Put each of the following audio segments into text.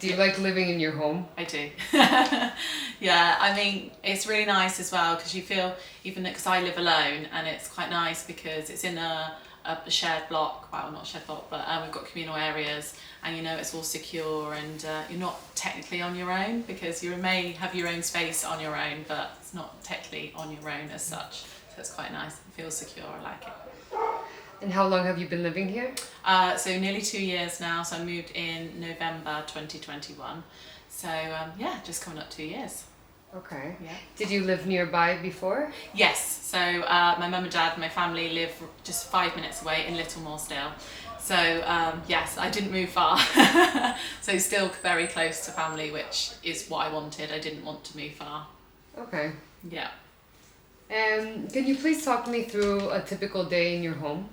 Do you like living in your home? I do. Yeah, I mean, it's really nice as well because you feel, even because I live alone, and it's quite nice because it's in a shared block, well, not shared block, but we've got communal areas, and you know it's all secure, and you're not technically on your own because you may have your own space on your own, but it's not technically on your own as such. So it's quite nice. It feels secure. I like it. And how long have you been living here? So nearly 2 years now. So I moved in November 2021. So yeah, just coming up 2 years. Okay. Yeah. Did you live nearby before? Yes. So my mum and dad and my family live just 5 minutes away in Littlemore still. So yes, I didn't move far. So still very close to family, which is what I wanted. I didn't want to move far. Okay. Yeah. Can you please talk me through a typical day in your home?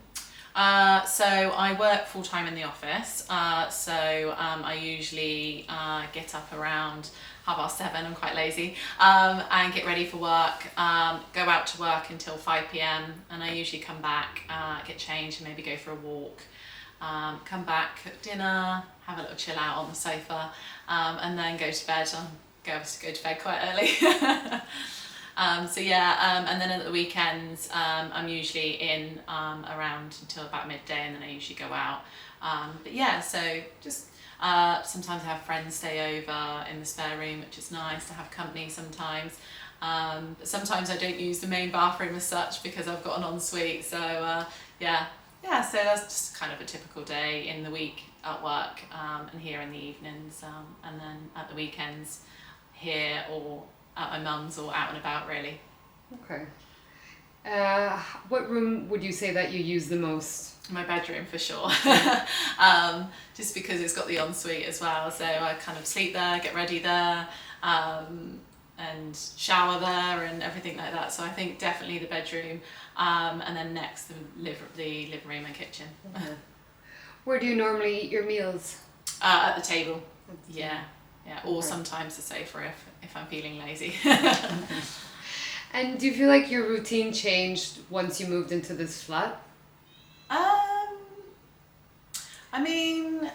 So I work full time in the office. I usually get up around 7:30. I'm quite lazy, and get ready for work. Go out to work until 5 p.m. and I usually come back, get changed, and maybe go for a walk. Come back, cook dinner, have a little chill out on the sofa, and then go to bed. Go to bed quite early. And then at the weekends, I'm usually in around until about midday, and then I usually go out. But yeah, so just sometimes I have friends stay over in the spare room, which is nice to have company sometimes. But sometimes I don't use the main bathroom as such because I've got an ensuite. So so that's just kind of a typical day in the week at work, and here in the evenings, and then at the weekends here or at my mum's or out and about, really. Okay. What room would you say that you use the most? My bedroom, for sure. Just because it's got the ensuite as well, so I kind of sleep there, get ready there, and shower there and everything like that. So I think definitely the bedroom, and then next the living room and kitchen. Okay. Where do you normally eat your meals? At the table. Yeah, or Okay. sometimes the sofa if I'm feeling lazy. And do you feel like your routine changed once you moved into this flat? I mean,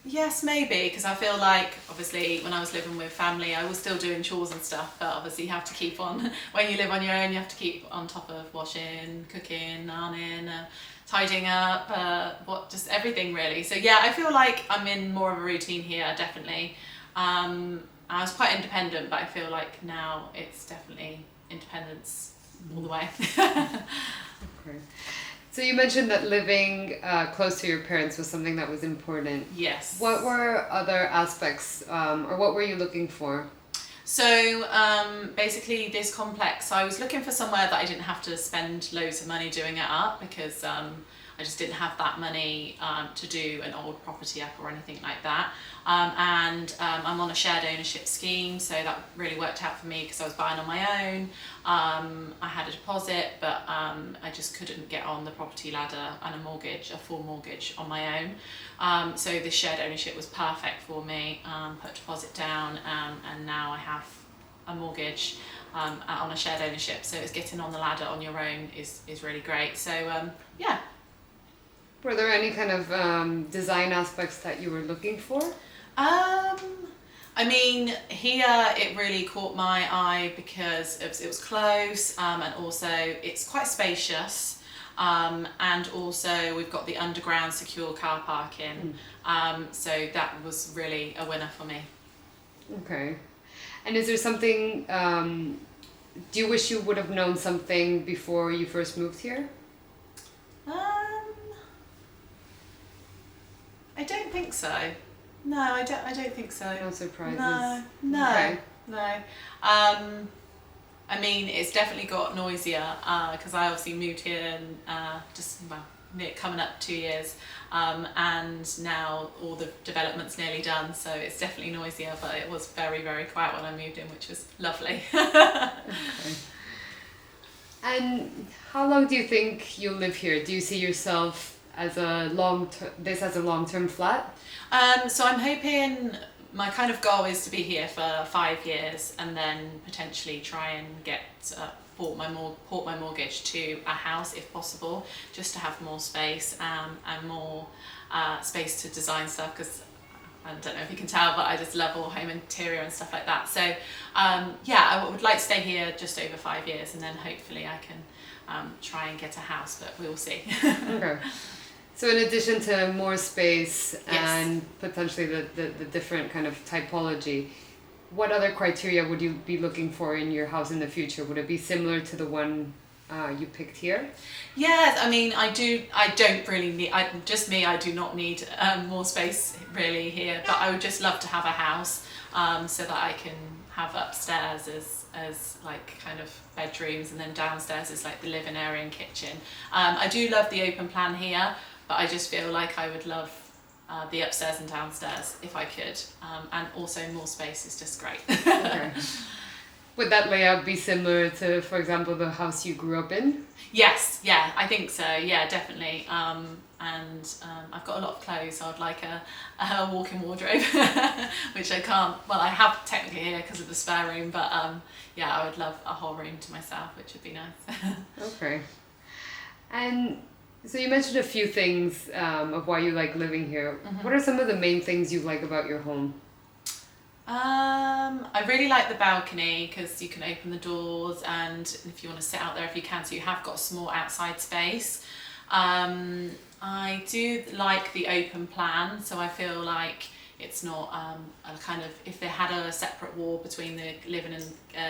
yes, maybe, because I feel like obviously when I was living with family, I was still doing chores and stuff, but obviously you have to keep on, when you live on your own, you have to keep on top of washing, cooking, ironing, tidying up, just everything really. So yeah, I feel like I'm in more of a routine here, definitely. I was quite independent, but I feel like now it's definitely independence all the way. Okay. So you mentioned that living close to your parents was something that was important. Yes. What were other aspects, or what were you looking for? So basically this complex, I was looking for somewhere that I didn't have to spend loads of money doing it up, because I just didn't have that money to do an old property up or anything like that. I'm on a shared ownership scheme, so that really worked out for me because I was buying on my own. I had a deposit, but I just couldn't get on the property ladder and a full mortgage on my own. So this shared ownership was perfect for me. Put a deposit down, and now I have a mortgage on a shared ownership. So it's getting on the ladder on your own is really great. So yeah. Were there any kind of design aspects that you were looking for? I mean, here it really caught my eye because it was close, and also it's quite spacious, and also we've got the underground secure car parking, so that was really a winner for me. Okay. And is there something, do you wish you would have known something before you first moved here? I don't think so. No, I don't think so. No surprises? No. Okay. No. I mean, it's definitely got noisier, because I obviously moved here and coming up 2 years, and now all the development's nearly done, so it's definitely noisier, but it was very, very quiet when I moved in, which was lovely. Okay. And how long do you think you'll live here? Do you see yourself as a long-term flat? So I'm hoping, my kind of goal is to be here for 5 years and then potentially try and get port my mortgage to a house if possible, just to have more space, and more space to design stuff, because I don't know if you can tell, but I just love all home interior and stuff like that. So yeah, I would like to stay here just over 5 years, and then hopefully I can try and get a house, but we will see. Okay. So in addition to more space Yes. and potentially the different kind of typology, what other criteria would you be looking for in your house in the future? Would it be similar to the one you picked here? Yes, I mean, I don't really need, I do not need more space really here, but I would just love to have a house so that I can have upstairs as like kind of bedrooms, and then downstairs is like the living area and kitchen. I do love the open plan here, but I just feel like I would love the upstairs and downstairs if I could, and also more space is just great. Okay. Would that layout be similar to, for example, the house you grew up in? Yes, yeah, I think so. Yeah, definitely. I've got a lot of clothes, so I'd like a walk-in wardrobe, which I can't. Well, I have technically here because of the spare room, but yeah, I would love a whole room to myself, which would be nice. Okay. And so you mentioned a few things of why you like living here. Mm-hmm. What are some of the main things you like about your home? I really like the balcony because you can open the doors, and if you want to sit out there if you can, so you have got a small outside space. I do like the open plan, so I feel like it's not a kind of, if they had a separate wall between the living and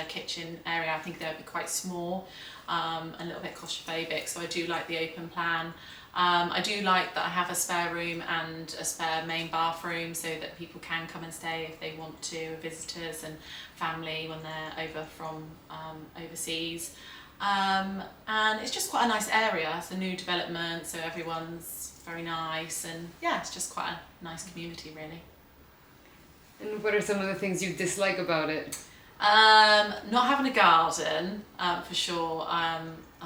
kitchen area, I think they would be quite small, a little bit claustrophobic, so I do like the open plan. I do like that I have a spare room and a spare main bathroom so that people can come and stay if they want to, visitors and family when they're over from overseas. And it's just quite a nice area. It's a new development, so everyone's very nice, and yeah, it's just quite a nice community really. And what are some of the things you dislike about it? Not having a garden, for sure.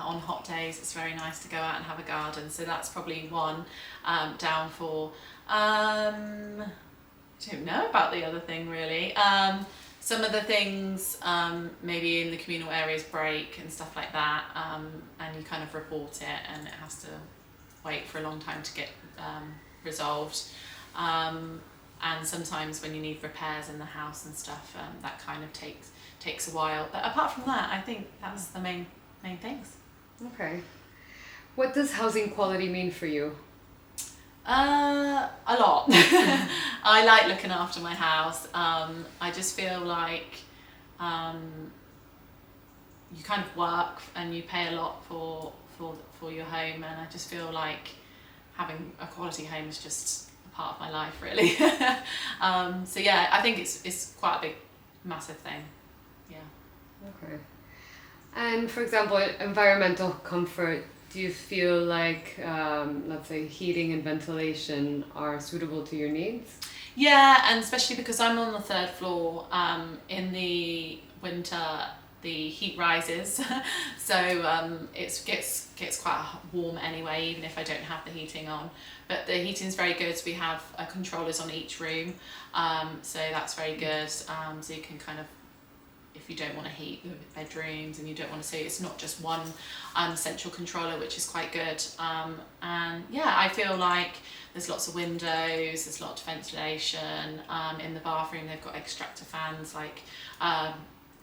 On hot days it's very nice to go out and have a garden, so that's probably one downfall. I don't know about the other thing really. Some of the things maybe in the communal areas break and stuff like that, and you kind of report it and it has to wait for a long time to get resolved. And sometimes when you need repairs in the house and stuff, that kind of takes a while. But apart from that, I think that's the main things. Okay. What does housing quality mean for you? A lot. I like looking after my house. I just feel like you kind of work and you pay a lot for your home, and I just feel like having a quality home is just a part of my life really. So yeah, I think it's quite a big, massive thing. Yeah. Okay. And for example, environmental comfort, do you feel like, let's say, heating and ventilation are suitable to your needs? Yeah, and especially because I'm on the 3rd floor, in the winter the heat rises, so it gets quite warm anyway, even if I don't have the heating on. But the heating's very good, so we have controllers on each room, so that's very good. So you can kind of, if you don't want to heat the bedrooms and you don't want to see, it's not just one central controller, which is quite good. And yeah, I feel like there's lots of windows, there's lots of ventilation. In the bathroom they've got extractor fans, like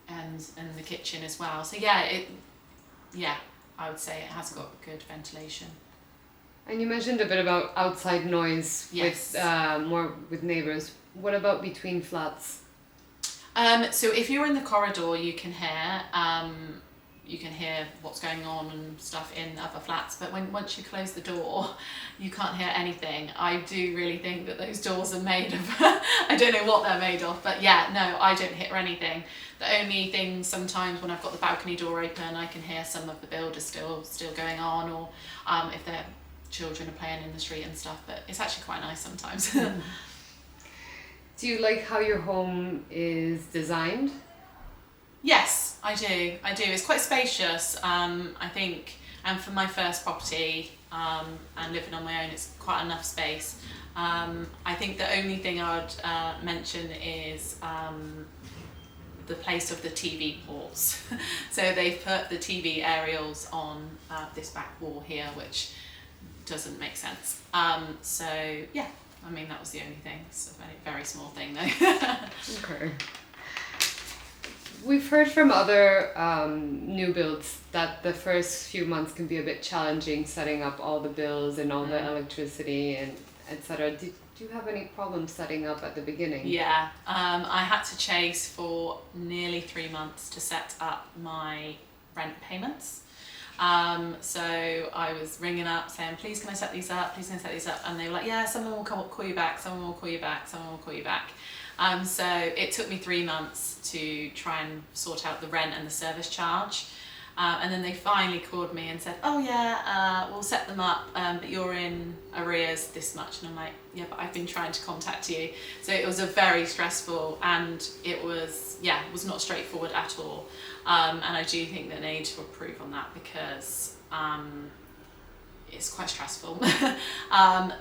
and the kitchen as well. So yeah, I would say it has got good ventilation. And you mentioned a bit about outside noise. Yes. With more with neighbors. What about between flats? So if you're in the corridor, you can hear what's going on and stuff in other flats, but once you close the door, you can't hear anything. I do really think that those doors are made of, I don't know what they're made of, but yeah, no, I don't hear anything. The only thing sometimes when I've got the balcony door open, I can hear some of the builders still going on, or if their children are playing in the street and stuff, but it's actually quite nice sometimes. Do you like how your home is designed? Yes, I do. It's quite spacious, I think, and for my first property and living on my own, it's quite enough space. I think the only thing I would mention is the place of the TV ports. So they've put the TV aerials on this back wall here, which doesn't make sense. So yeah, I mean, that was the only thing. It's a very small thing though. Okay. We've heard from other new builds that the first few months can be a bit challenging, setting up all the bills and all the electricity and etc. Do you have any problems setting up at the beginning? Yeah, I had to chase for nearly 3 months to set up my rent payments. So I was ringing up saying, please can I set these up, please can I set these up, and they were like, yeah, someone will call you back, someone will call you back, someone will call you back. So it took me 3 months to try and sort out the rent and the service charge. And then they finally called me and said, oh yeah, we'll set them up, but you're in arrears this much. And I'm like, yeah, but I've been trying to contact you. So it was a very stressful, and it was not straightforward at all. And I do think that they need to improve on that because it's quite stressful.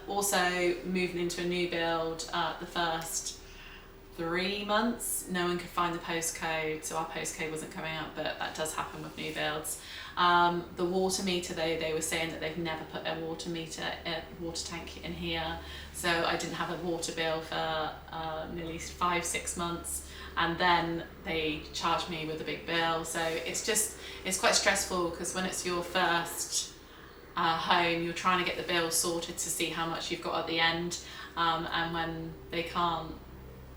Also, moving into a new build, the first 3 months, no one could find the postcode, so our postcode wasn't coming up, but that does happen with new builds. The water meter, though, they were saying that they've never put a water tank in here, so I didn't have a water bill for nearly 5-6 months, and then they charged me with a big bill. So it's quite stressful because when it's your first home, you're trying to get the bill sorted to see how much you've got at the end, and when they can't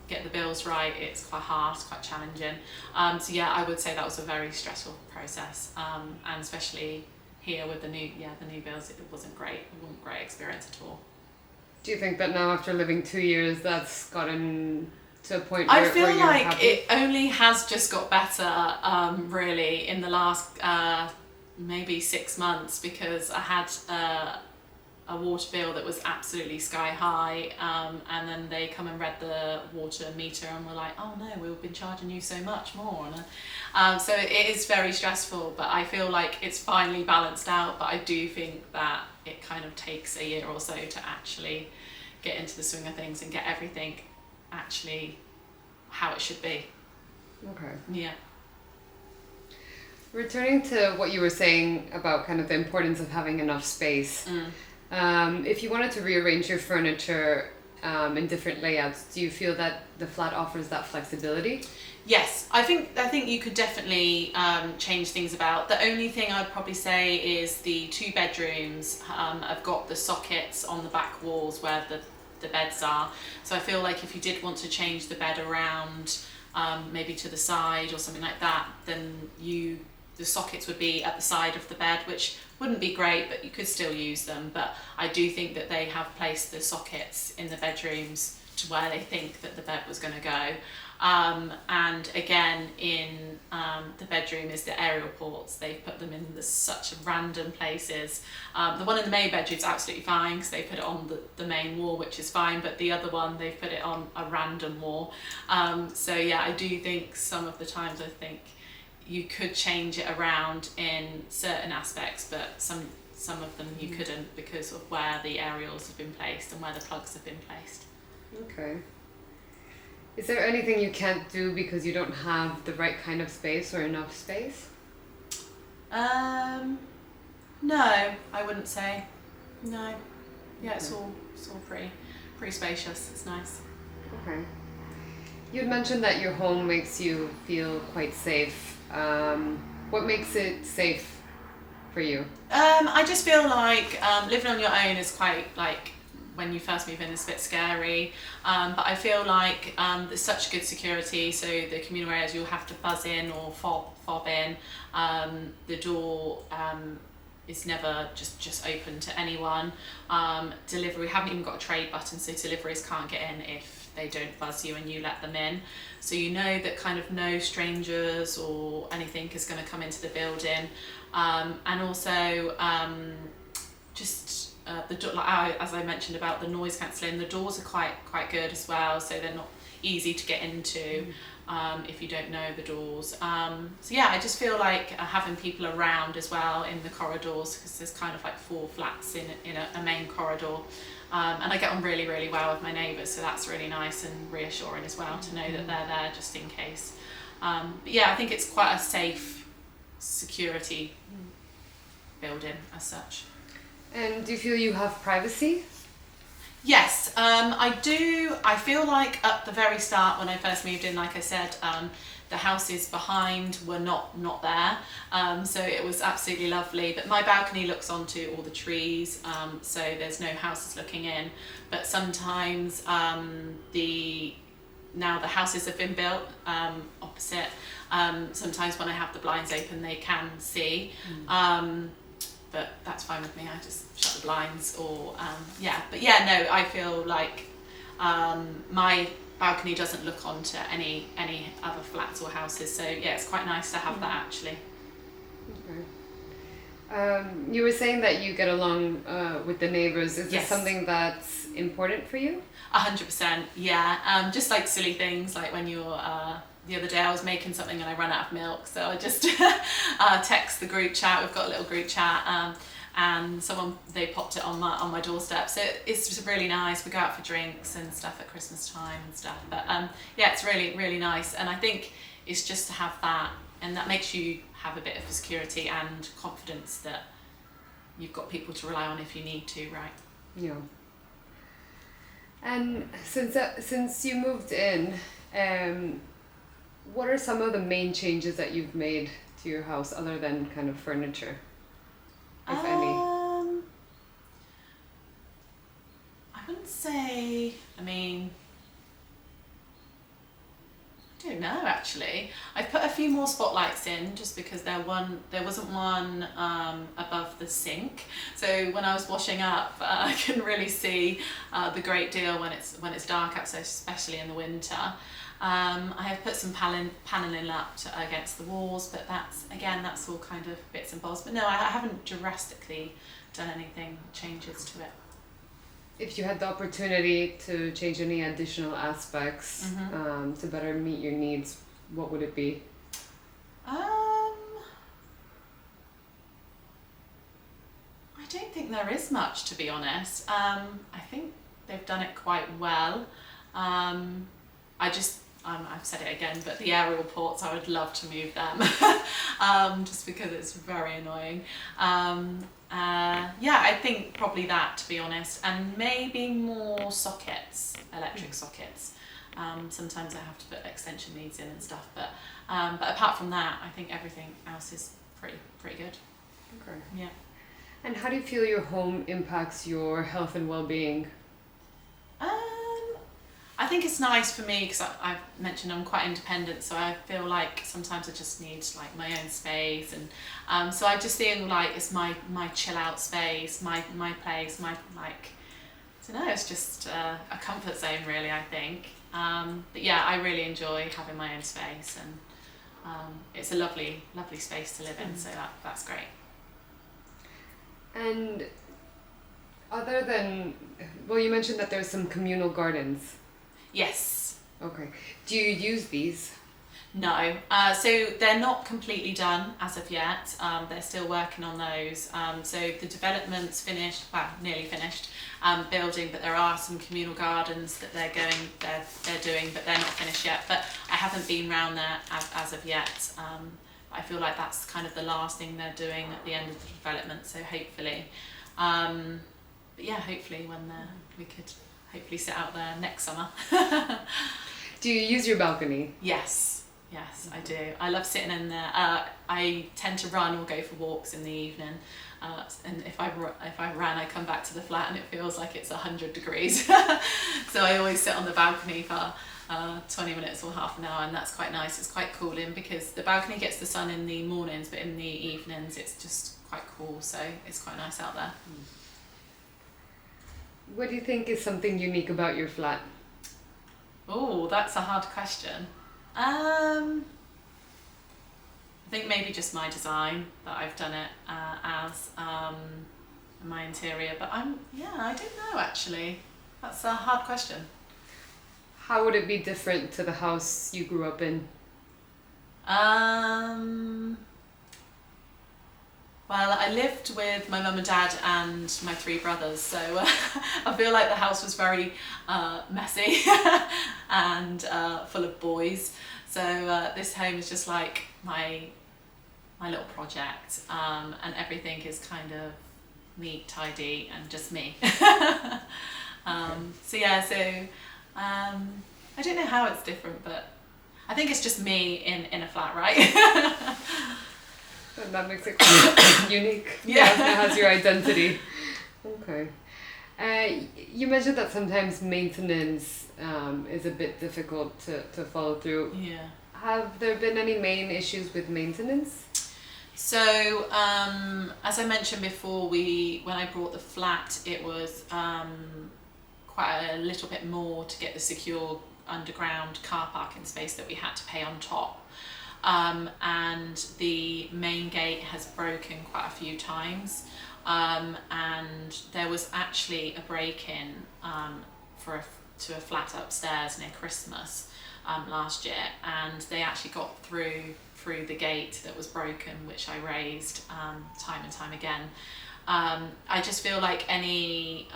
get the bills right, it's quite hard, it's quite challenging. So yeah, I would say that was a very stressful process, and especially here with the new bills, it wasn't great. It wasn't a great experience at all. Do you think that now, after living 2 years, that's gotten to a point where I feel where you're like happy? it only has just got better, really, in the last maybe 6 months, because I had a water bill that was absolutely sky high, and then they come and read the water meter and were like, oh no, we've been charging you so much more. So it is very stressful, but I feel like it's finally balanced out. But I do think that it kind of takes a year or so to actually get into the swing of things and get everything actually how it should be. Okay. Yeah. Returning to what you were saying about kind of the importance of having enough space. If you wanted to rearrange your furniture in different layouts, do you feel that the flat offers that flexibility? Yes, I think you could definitely change things about. The only thing I'd probably say is the 2 bedrooms have got the sockets on the back walls where the beds are. So I feel like if you did want to change the bed around, maybe to the side or something like that, then the sockets would be at the side of the bed, which wouldn't be great, but you could still use them. But I do think that they have placed the sockets in the bedrooms to where they think that the bed was going to go. And again, in the bedroom is the aerial ports. They've put them in such random places. The one in the main bedroom is absolutely fine because they put it on the main wall, which is fine, but the other one, they've put it on a random wall. So yeah, I do think some of the times I think you could change it around in certain aspects, but some of them you couldn't because of where the aerials have been placed and where the plugs have been placed. Okay. Is there anything you can't do because you don't have the right kind of space or enough space? No, I wouldn't say. No. Yeah, it's all pretty spacious. It's nice. Okay. You had mentioned that your home makes you feel quite safe. What makes it safe for you? I just feel like living on your own is quite, like, when you first move in, it's a bit scary, but I feel like there's such good security. So the communal areas, you'll have to buzz in or fob in. The door is never just open to anyone. Delivery, we haven't even got a trade button, so deliveries can't get in if they don't buzz you and you let them in. So you know that kind of no strangers or anything is going to come into the building. And also the door, like as I mentioned about the noise cancelling, the doors are quite good as well, so they're not easy to get into if you don't know the doors. So yeah, I just feel like having people around as well in the corridors, because there's kind of like 4 flats in a main corridor. And I get on really, really well with my neighbours, so that's really nice and reassuring as well to know that they're there just in case. But yeah, I think it's quite a safe, security building as such. And do you feel you have privacy? Yes, I feel like at the very start when I first moved in, like I said, the houses behind were not there, so it was absolutely lovely. But my balcony looks onto all the trees, so there's no houses looking in. But sometimes now the houses have been built opposite. Sometimes when I have the blinds open, they can see. But that's fine with me. I just shut the blinds, or But yeah, no, I feel like my balcony doesn't look onto any other flats or houses. So yeah, it's quite nice to have that actually. Okay. You were saying that you get along with the neighbors. Is this Yes. something that's important for you? 100%, yeah. Just like silly things, like when you're the other day I was making something and I ran out of milk, so I just text the group chat. We've got a little group chat, and they popped it on my doorstep. So it's just really nice. We go out for drinks and stuff at Christmas time and stuff. But yeah, it's really, really nice. And I think it's just to have that, and that makes you have a bit of security and confidence that you've got people to rely on if you need to, right? Yeah. And since you moved in, what are some of the main changes that you've made to your house other than kind of furniture, if any? I wouldn't say, I mean, I don't know actually. I've put a few more spotlights in just because there wasn't one above the sink. So when I was washing up, I couldn't really see the great deal when it's dark outside, especially in the winter. I have put some paneling up against the walls, but that's all kind of bits and bobs. But no, I haven't drastically done anything changes to it. If you had the opportunity to change any additional aspects to better meet your needs, what would it be? I don't think there is much, to be honest. I think they've done it quite well. I've said it again, but the aerial ports, I would love to move them, just because it's very annoying. I think probably that, to be honest, and maybe more sockets, electric sockets. Sometimes I have to put extension leads in and stuff, but apart from that, I think everything else is pretty good. Okay. Yeah. And how do you feel your home impacts your health and well-being? I think it's nice for me because I've mentioned I'm quite independent, so I feel like sometimes I just need like my own space, and so I just feel like it's my chill out space, my place, my, like, I don't know, it's just a comfort zone really, I think. But yeah, I really enjoy having my own space, and it's a lovely space to live in, so that's great. And other than, well, you mentioned that there's some communal gardens. Yes. Okay. Do you use these? No. So they're not completely done as of yet. They're still working on those. So the development's finished, well, nearly finished, building, but there are some communal gardens that they're doing, but they're not finished yet. But I haven't been round there as of yet. I feel like that's kind of the last thing they're doing at the end of the development. So hopefully, but yeah, hopefully when we could hopefully sit out there next summer. Do you use your balcony? Yes, I do. I love sitting in there. I tend to run or go for walks in the evening, and if I ran, I come back to the flat and it feels like it's 100 degrees. So I always sit on the balcony for 20 minutes or half an hour, and that's quite nice. It's quite cooling because the balcony gets the sun in the mornings, but in the evenings it's just quite cool, so it's quite nice out there. What do you think is something unique about your flat? Oh, that's a hard question. I think maybe just my design that I've done it as my interior, but I don't know actually. That's a hard question. How would it be different to the house you grew up in? Well, I lived with my mum and dad and my 3 brothers, so I feel like the house was very messy and full of boys. So this home is just like my little project, and everything is kind of neat, tidy, and just me. I don't know how it's different, but I think it's just me in a flat, right? And that makes it quite unique. Yeah. It has your identity. Okay. You mentioned that sometimes maintenance is a bit difficult to follow through. Yeah. Have there been any main issues with maintenance? So, as I mentioned before, when I bought the flat, it was quite a little bit more to get the secure underground car parking space that we had to pay on top. And the main gate has broken quite a few times. And there was actually a break-in to a flat upstairs near Christmas last year, and they actually got through the gate that was broken, which I raised time and time again. I just feel like any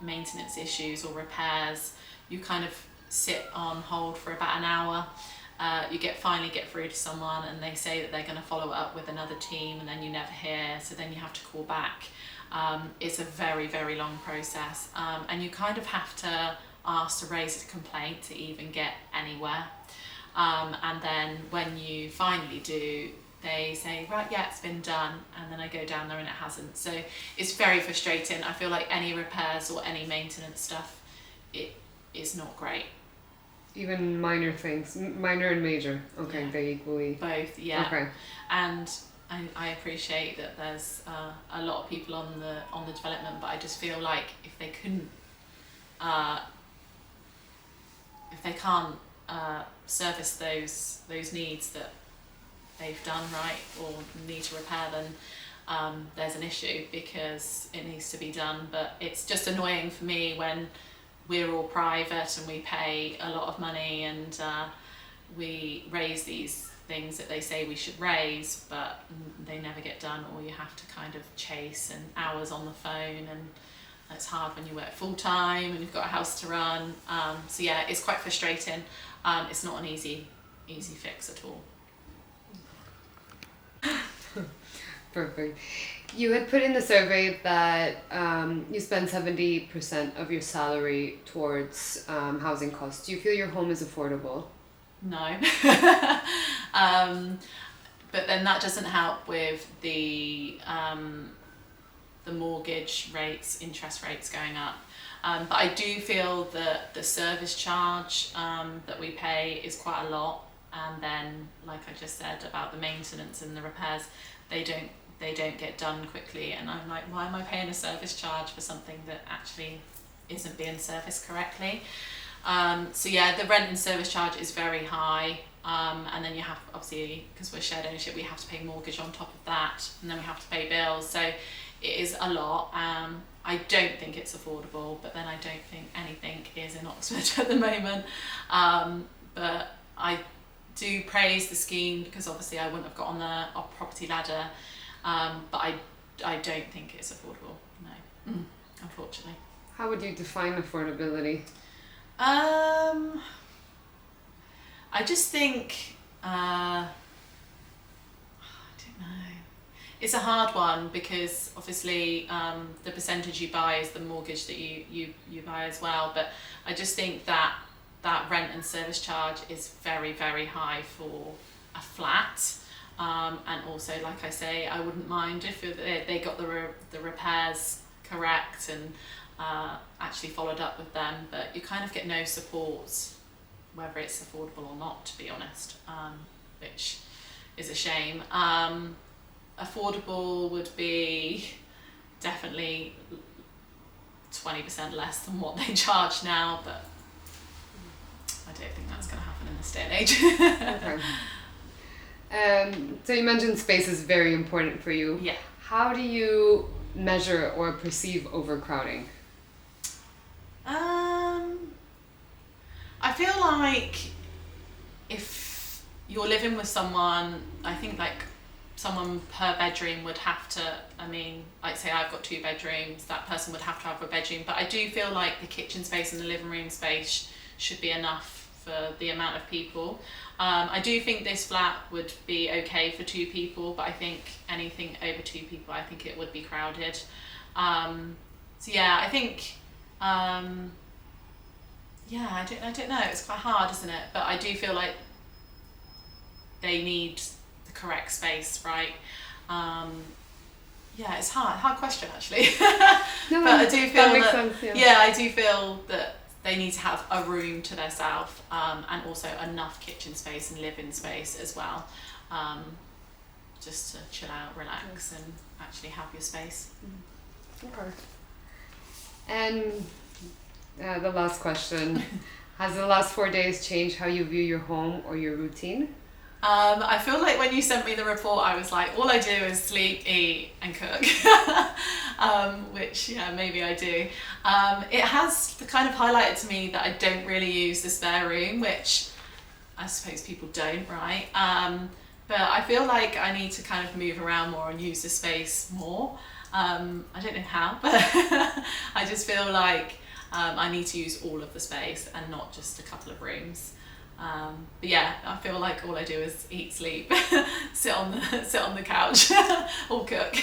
maintenance issues or repairs, you kind of sit on hold for about an hour. You finally get through to someone and they say that they're going to follow it up with another team, and then you never hear, so then you have to call back. It's a very, very long process, and you kind of have to ask to raise a complaint to even get anywhere. And then when you finally do, they say, right, yeah, it's been done, and then I go down there and it hasn't. So it's very frustrating. I feel like any repairs or any maintenance stuff, it is not great. Even minor things, minor and major. Okay, Yeah. they equally. Both, yeah. Okay. And I appreciate that there's a lot of people on the development, but I just feel like if they can't service those needs that they've done right or need to repair, then there's an issue, because it needs to be done. But it's just annoying for me when we're all private and we pay a lot of money and we raise these things that they say we should raise, but they never get done, or you have to kind of chase and hours on the phone, and it's hard when you work full time and you've got a house to run. So yeah, it's quite frustrating. It's not an easy fix at all. Perfect. You had put in the survey that you spend 70% of your salary towards housing costs. Do you feel your home is affordable? No. But then that doesn't help with the mortgage rates, interest rates going up. But I do feel that the service charge that we pay is quite a lot. And then, like I just said about the maintenance and the repairs, they don't get done quickly, and I'm like, why am I paying a service charge for something that actually isn't being serviced correctly? So yeah, the rent and service charge is very high, and then you have, obviously, because we're shared ownership, we have to pay mortgage on top of that, and then we have to pay bills, so it is a lot. I don't think it's affordable, but then I don't think anything is in Oxford at the moment. But I do praise the scheme, because obviously I wouldn't have got on the property ladder. But I don't think it's affordable, no, unfortunately. How would you define affordability? I just think, I don't know. It's a hard one, because obviously the percentage you buy is the mortgage that you buy as well. But I just think that rent and service charge is very, very high for a flat. And also, like I say, I wouldn't mind if they got the repairs correct and actually followed up with them, but you kind of get no support, whether it's affordable or not, to be honest, which is a shame. Affordable would be definitely 20% less than what they charge now, but I don't think that's going to happen in this day and age. Okay. So you mentioned space is very important for you. Yeah. How do you measure or perceive overcrowding? I feel like if you're living with someone, I think like someone per bedroom would have to, I mean, like say I've got 2 bedrooms, that person would have to have a bedroom, but I do feel like the kitchen space and the living room space should be enough for the amount of people. I do think this flat would be okay for 2 people, but I think anything over 2 people, I think it would be crowded. So yeah, I think Yeah, I don't know. It's quite hard, isn't it? But I do feel like they need the correct space, right? Yeah, it's hard question actually. No, But I do feel that makes that, sense, yeah. yeah, I do feel that they need to have a room to themselves, and also enough kitchen space and living space as well, just to chill out, relax, and actually have your space. Okay. And the last question. Has the last 4 days changed how you view your home or your routine? I feel like when you sent me the report, I was like, all I do is sleep, eat, and cook, which, yeah, maybe I do. It has kind of highlighted to me that I don't really use the spare room, which I suppose people don't, right? But I feel like I need to kind of move around more and use the space more. I don't know how, but I just feel like I need to use all of the space and not just a couple of rooms. But yeah, I feel like all I do is eat, sleep, sit on the couch, or cook.